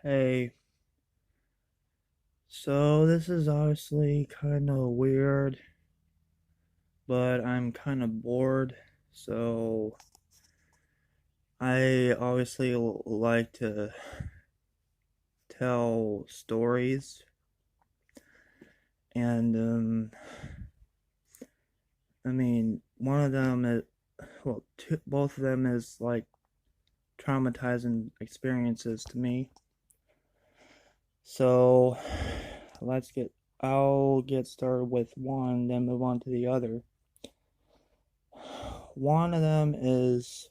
Hey, so this is obviously kind of weird, but I'm kind of bored. So I obviously like to tell stories, and I mean, one of them is, both of them is like traumatizing experiences to me. So let's get, I'll get started with one, then move on to the other. One of them is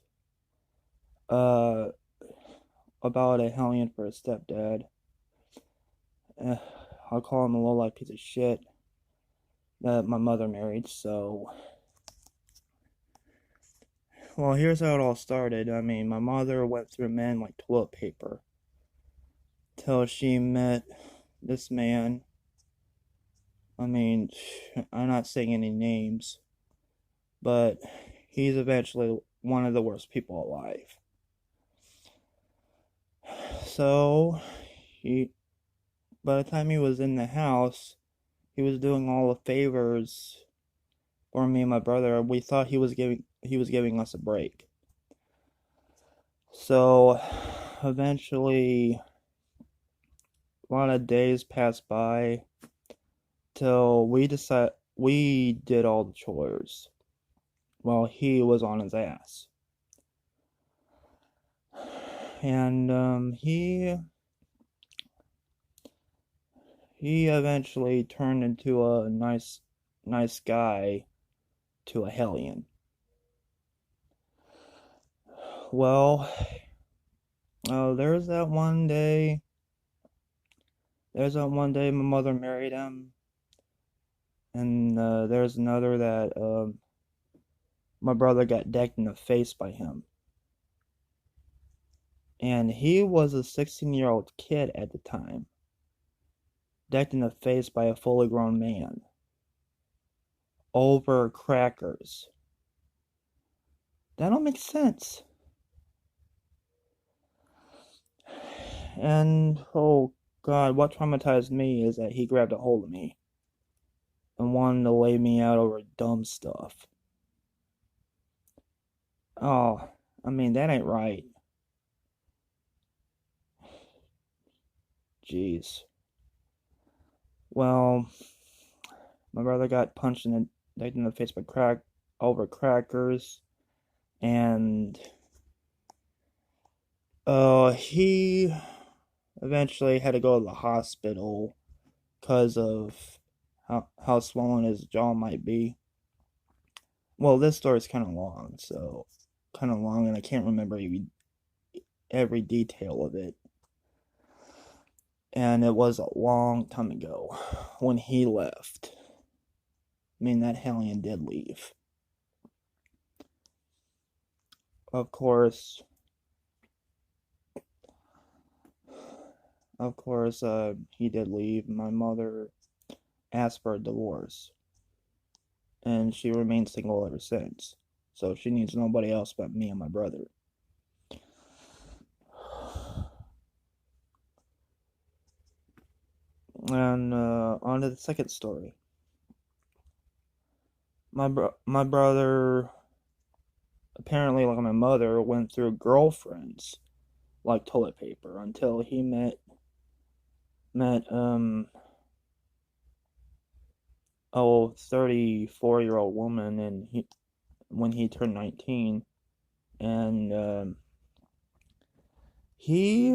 uh about a hellion for a stepdad. Uh, I'll call him a low-life piece of shit that my mother married. So, well, here's how it all started. I mean, my mother went through men like toilet paper till she met this man. I mean, I'm not saying any names, but he's eventually one of the worst people alive. So, he, by the time he was in the house, he was doing all the favors for me and my brother. We thought he was giving us a break. So eventually, a lot of days passed by till we did all the chores while he was on his ass. And he eventually turned into a nice guy to a hellion. Well, there's that one day. There's that one day my mother married him, and there's another that my brother got decked in the face by him. And he was a 16-year-old kid at the time, decked in the face by a fully grown man over crackers. That don't make sense. And oh God, what traumatized me is that he grabbed a hold of me and wanted to lay me out over dumb stuff. Oh, I mean, that ain't right. Jeez. Well, my brother got punched decked in the face by over crackers, and he eventually had to go to the hospital because of how swollen his jaw might be. Well, this story's kind of long, and I can't remember every detail of it. And it was a long time ago when he left. I mean, that hellion did leave. Of course, he did leave. My mother asked for a divorce, and she remained single ever since. So she needs nobody else but me and my brother. And on to the second story. My brother, apparently like my mother, went through girlfriends like toilet paper until he met a 34-year-old woman, and when he turned 19, and he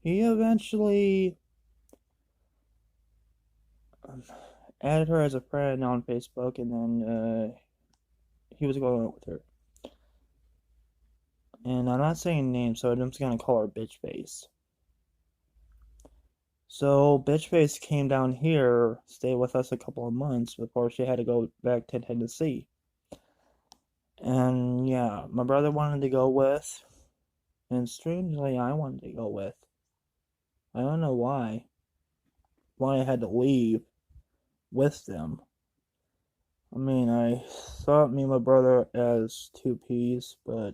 he eventually added her as a friend on Facebook, and then he was going out with her. And I'm not saying names, so I'm just gonna call her Bitch Face. So Bitch Face came down here, stayed with us a couple of months before she had to go back to Tennessee. And yeah, my brother wanted to go with, and strangely, I wanted to go with. I don't know why I had to leave with them. I mean, I thought me and my brother as two peas, but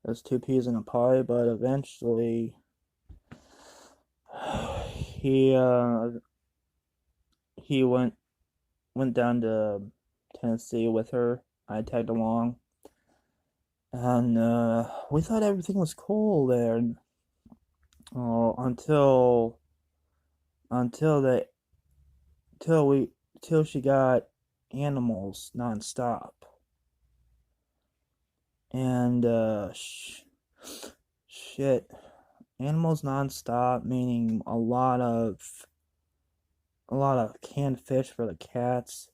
It was two peas in a pie, but eventually he he went down to Tennessee with her. I tagged along, and we thought everything was cool there. Until until they till we till she got animals nonstop, and shit, animals nonstop meaning a lot of canned fish for the cats,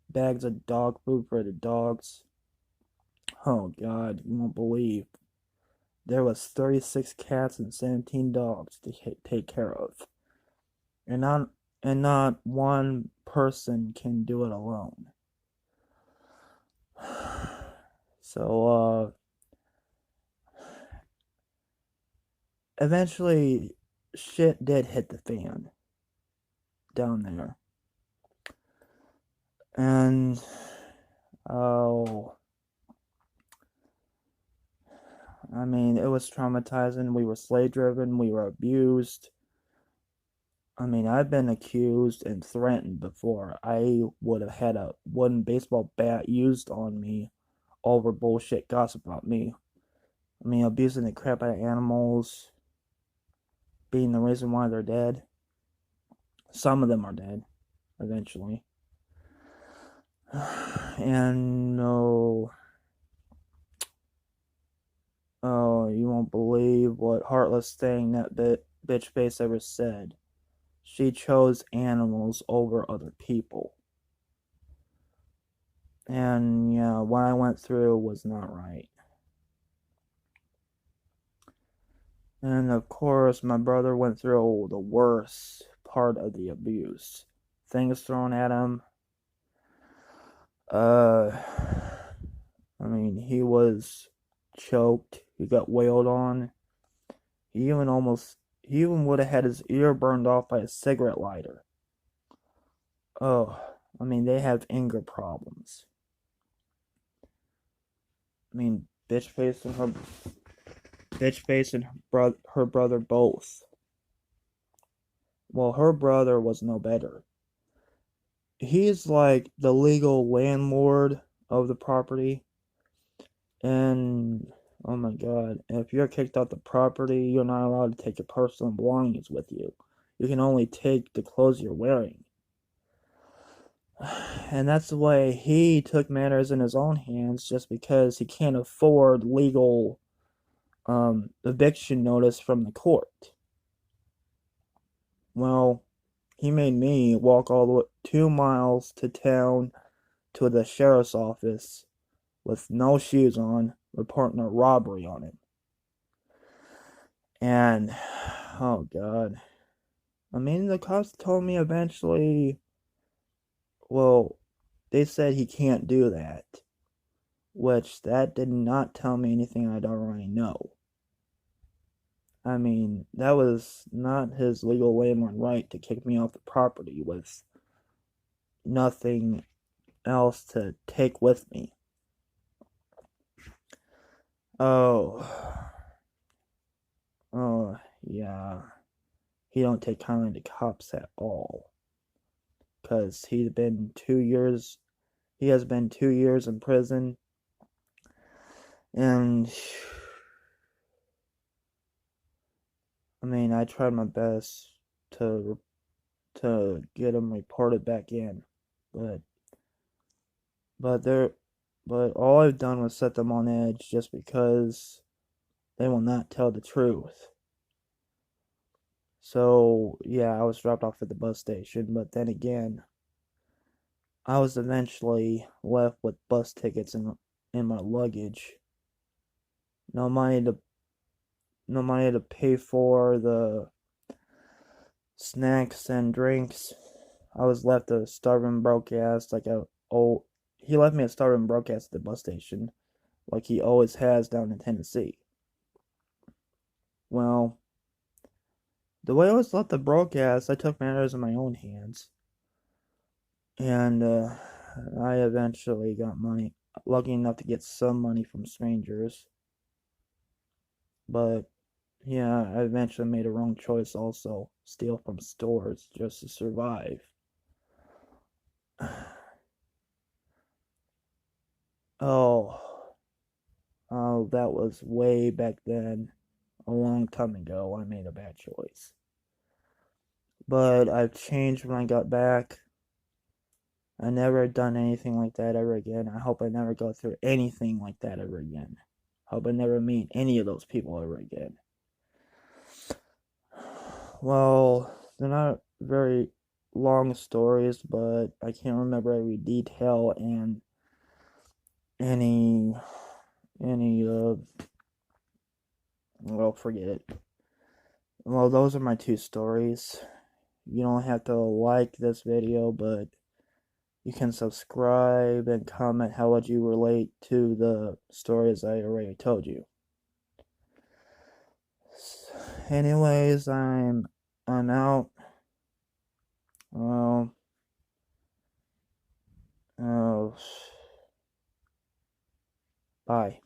bags of dog food for the dogs. Oh God, you won't believe. There was 36 cats and 17 dogs to take care of. And not one person can do it alone. So eventually shit did hit the fan down there. And oh, I mean, it was traumatizing. We were slave driven, we were abused. I mean, I've been accused and threatened before. I would have had a wooden baseball bat used on me over bullshit gossip about me. I mean, abusing the crap out of animals, being the reason why they're dead. Some of them are dead, eventually. And no, oh, you won't believe what heartless thing that bitch face ever said. She chose animals over other people. And yeah, what I went through was not right. And of course, my brother went through the worst part of the abuse. Things thrown at him. I mean, he was choked. He got wailed on. He even would have had his ear burned off by a cigarette lighter. Oh, I mean, they have anger problems. I mean, bitch face and her brother both. Well, her brother was no better. He's like the legal landlord of the property, and oh my God, if you're kicked off the property, you're not allowed to take your personal belongings with you. You can only take the clothes you're wearing. And that's the way he took matters in his own hands just because he can't afford legal eviction notice from the court. Well, he made me walk all the way 2 miles to town to the sheriff's office with no shoes on, reporting a robbery on him. And oh God, I mean, the cops told me eventually, well, they said he can't do that, which that did not tell me anything I don't already know. I mean, that was not his legal landlord right to kick me off the property with nothing else to take with me. Oh, oh, yeah. He don't take kindly to cops at all. 'Cause he has been 2 years in prison, and I mean, I tried my best to get him reported back in, but but they're but all I've done was set them on edge just because they will not tell the truth. So yeah, I was dropped off at the bus station, but then again, I was eventually left with bus tickets in my luggage. No money to pay for the snacks and drinks. I was left a starving broke ass he left me a starving broke ass at the bus station, like he always has down in Tennessee. Well, the way I was left the broke ass, I took matters in my own hands, and I eventually got money, lucky enough to get some money from strangers. But yeah, I eventually made a wrong choice also. Steal from stores just to survive. Oh, oh, that was way back then. A long time ago, I made a bad choice. But I've changed when I got back. I never done anything like that ever again. I hope I never go through anything like that ever again. Hope I never meet any of those people ever again. Well, they're not very long stories, but I can't remember every detail and any any well, forget it. Well, those are my two stories. You don't have to like this video, but you can subscribe and comment how would you relate to the stories I already told you. Anyways, I'm out. Well, oh, bye.